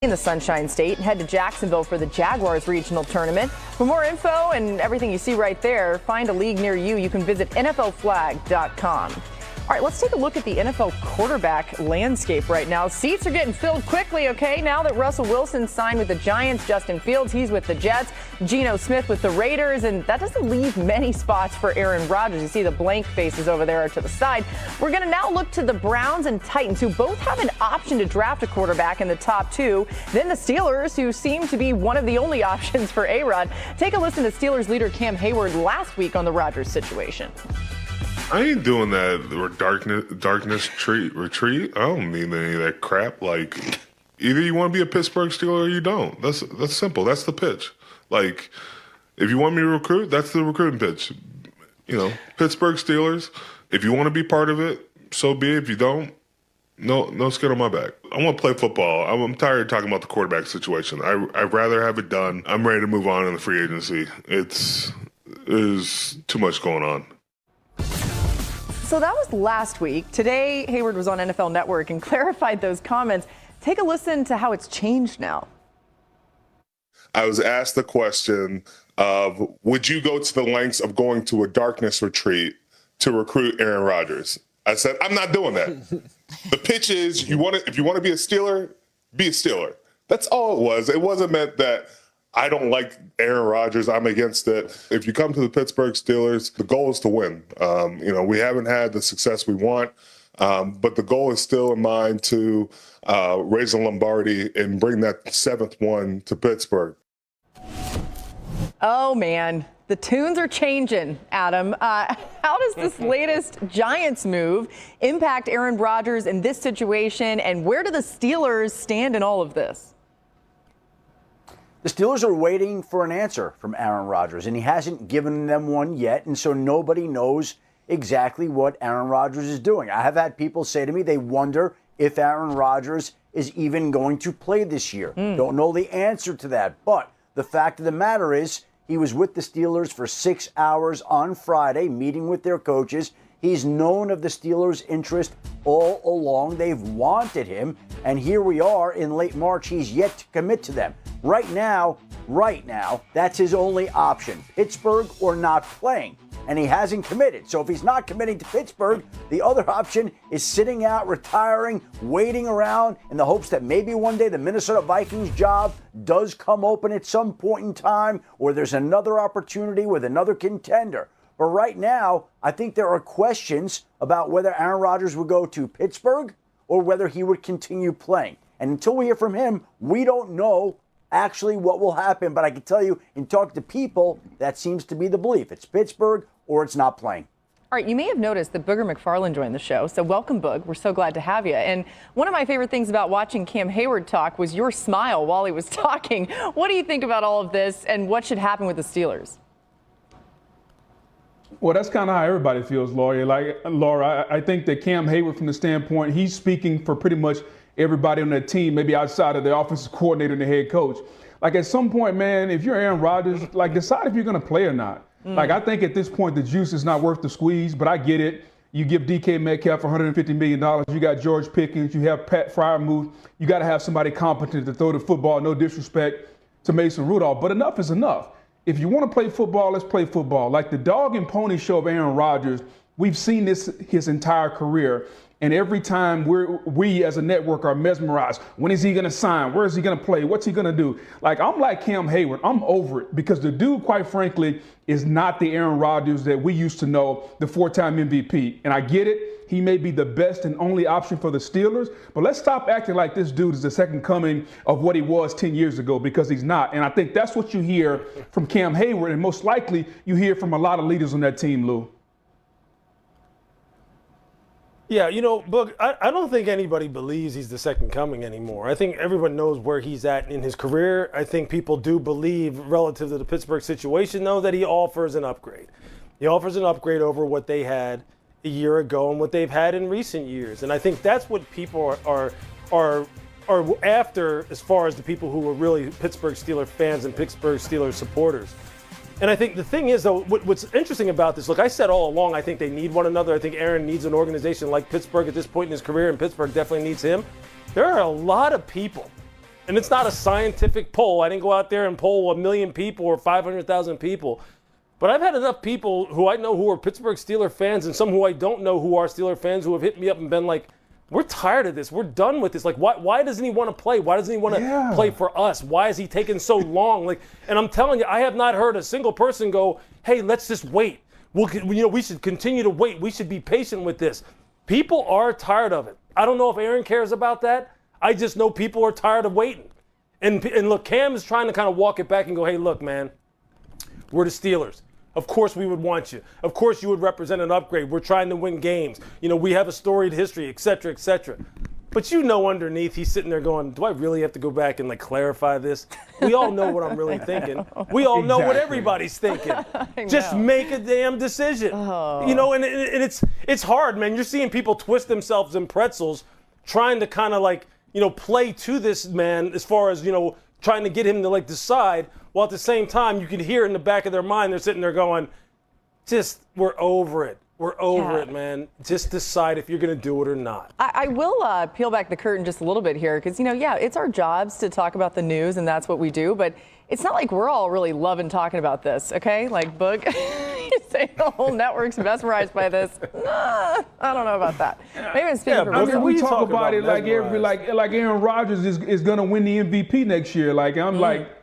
In the Sunshine State, head to Jacksonville for the Jaguars regional tournament. For more info and everything you see right there, find a league near you. You can visit NFLflag.com. All right, let's take a look at the NFL quarterback landscape right now. Seats are getting filled quickly, okay? Now that Russell Wilson signed with the Giants, Justin Fields, he's with the Jets, Geno Smith with the Raiders, and that doesn't leave many spots for Aaron Rodgers. You see the blank faces over there to the side. We're going to now look to the Browns and Titans, who both have an option to draft a quarterback in the top two. Then the Steelers, who seem to be one of the only options for A-Rod. Take a listen to Steelers leader Cam Hayward last week on the Rodgers situation. I ain't doing that darkness retreat. I don't need any of that crap. Like, either you want to be a Pittsburgh Steeler or you don't. That's simple. That's the pitch. Like, if you want me to recruit, that's the recruiting pitch. You know, Pittsburgh Steelers, if you want to be part of it, so be it. If you don't, no skin on my back. I want to play football. I'm tired of talking about the quarterback situation. I'd rather have it done. I'm ready to move on in the free agency. There's too much going on. So that was last week. Today, Hayward was on NFL Network and clarified those comments. Take a listen to how it's changed now. I was asked the question of, would you go to the lengths of going to a darkness retreat to recruit Aaron Rodgers? I said, I'm not doing that. The pitch is, if you want to be a Steeler, be a Steeler. That's all it was. It wasn't meant that I don't like Aaron Rodgers. I'm against it. If you come to the Pittsburgh Steelers, the goal is to win. We haven't had the success we want, but the goal is still in mind to raise the Lombardi and bring that seventh one to Pittsburgh. Oh, man. The tunes are changing, Adam. How does this latest Giants move impact Aaron Rodgers in this situation, and where do the Steelers stand in all of this? The Steelers are waiting for an answer from Aaron Rodgers, and he hasn't given them one yet, and so nobody knows exactly what Aaron Rodgers is doing. I have had people say to me they wonder if Aaron Rodgers is even going to play this year. Don't know the answer to that, but the fact of the matter is he was with the Steelers for 6 hours on Friday, meeting with their coaches. He's known of the Steelers' interest all along. They've wanted him, and here we are in late March. He's yet to commit to them. Right now, that's his only option, Pittsburgh or not playing, and he hasn't committed. So if he's not committing to Pittsburgh, the other option is sitting out, retiring, waiting around in the hopes that maybe one day the Minnesota Vikings job does come open at some point in time, or there's another opportunity with another contender. But right now, I think there are questions about whether Aaron Rodgers would go to Pittsburgh or whether he would continue playing. And until we hear from him, we don't know actually what will happen. But I can tell you, in talking to people, that seems to be the belief. It's Pittsburgh or it's not playing. All right, you may have noticed that Booger McFarland joined the show, so welcome, Boog. We're so glad to have you. And one of my favorite things about watching Cam Hayward talk was your smile while he was talking. What do you think about all of this, and what should happen with the Steelers? Well, that's kind of how everybody feels, Laura. I think that Cam Hayward, from the standpoint, he's speaking for pretty much everybody on that team, maybe outside of the offensive coordinator and the head coach. Like, at some point, man, if you're Aaron Rodgers, decide if you're going to play or not. I think at this point, the juice is not worth the squeeze, but I get it. You give DK Metcalf $150 million. You got George Pickens. You have Pat Freiermuth. You got to have somebody competent to throw the football. No disrespect to Mason Rudolph, but enough is enough. If you want to play football, let's play football. Like the dog and pony show of Aaron Rodgers, we've seen this his entire career. And every time we as a network are mesmerized. When is he going to sign? Where is he going to play? What's he going to do? I'm like Cam Hayward. I'm over it because the dude, quite frankly, is not the Aaron Rodgers that we used to know, the four-time MVP. And I get it. He may be the best and only option for the Steelers, but let's stop acting like this dude is the second coming of what he was 10 years ago, because he's not. And I think that's what you hear from Cam Hayward, and most likely you hear from a lot of leaders on that team, Lou. Yeah, Boog, I don't think anybody believes he's the second coming anymore. I think everyone knows where he's at in his career. I think people do believe, relative to the Pittsburgh situation, though, that he offers an upgrade. He offers an upgrade over what they had a year ago and what they've had in recent years. And I think that's what people are after, as far as the people who are really Pittsburgh Steelers fans and Pittsburgh Steelers supporters. And I think the thing is, though, what's interesting about this, look, I said all along, I think they need one another. I think Aaron needs an organization like Pittsburgh at this point in his career, and Pittsburgh definitely needs him. There are a lot of people And it's not a scientific poll. I didn't go out there and poll 1 million people or 500,000 people. But I've had enough people who I know who are Pittsburgh Steelers fans and some who I don't know who are Steelers fans who have hit me up and been like, we're tired of this. We're done with this. Like, why doesn't he want to play? Why doesn't he want to play for us? Why is he taking so long? Like, and I'm telling you, I have not heard a single person go, hey, let's just wait. We should continue to wait. We should be patient with this. People are tired of it. I don't know if Aaron cares about that. I just know people are tired of waiting. And look, Cam is trying to kind of walk it back and go, hey, look, man, we're the Steelers. Of course we would want you. Of course you would represent an upgrade. We're trying to win games. We have a storied history, et cetera, et cetera. But underneath, he's sitting there going, do I really have to go back and clarify this? We all know what I'm really thinking. We all know what everybody's thinking. Just make a damn decision. And it's hard, man. You're seeing people twist themselves in pretzels trying to kind of play to this man as far as, trying to get him to decide, while at the same time you can hear in the back of their mind they're sitting there going, we're over it. We're over it, man. Just decide if you're going to do it or not. I will peel back the curtain just a little bit here because, it's our jobs to talk about the news, and that's what we do. But it's not like we're all really loving talking about this, okay? Like, Boog, you say the whole network's mesmerized by this. Nah, I don't know about that. Maybe I'm speaking for myself. We talk about it like Aaron Rodgers is going to win the MVP next year.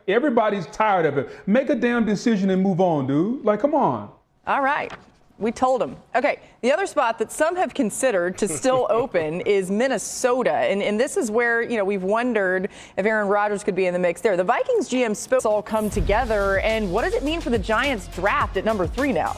Everybody's tired of it. Make a damn decision and move on, dude. Come on. All right. We told him. Okay, the other spot that some have considered to still open is Minnesota. And this is where, we've wondered if Aaron Rodgers could be in the mix there. The Vikings GM spoke all come together. And what does it mean for the Giants draft at number 3 now?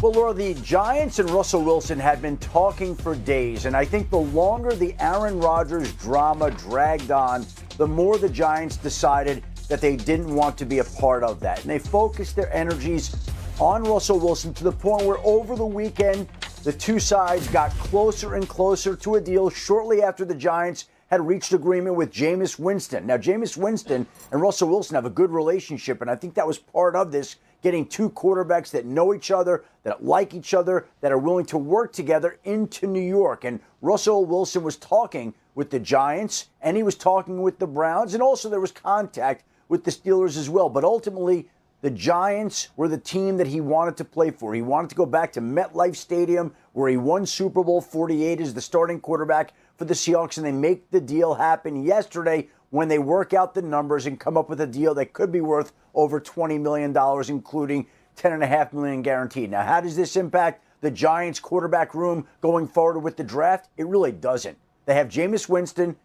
Well, Laura, the Giants and Russell Wilson had been talking for days. And I think the longer the Aaron Rodgers drama dragged on, the more the Giants decided that they didn't want to be a part of that. And they focused their energies on Russell Wilson to the point where over the weekend, the two sides got closer and closer to a deal shortly after the Giants had reached agreement with Jameis Winston. Now, Jameis Winston and Russell Wilson have a good relationship, and I think that was part of this, getting two quarterbacks that know each other, that like each other, that are willing to work together into New York. And Russell Wilson was talking with the Giants, and he was talking with the Browns, and also there was contact with the Steelers as well. But ultimately, the Giants were the team that he wanted to play for. He wanted to go back to MetLife Stadium, where he won Super Bowl 48 as the starting quarterback for the Seahawks, and they make the deal happen yesterday when they work out the numbers and come up with a deal that could be worth over $20 million, including $10.5 million guaranteed. Now, how does this impact the Giants quarterback room going forward with the draft? It really doesn't. They have Jameis Winston,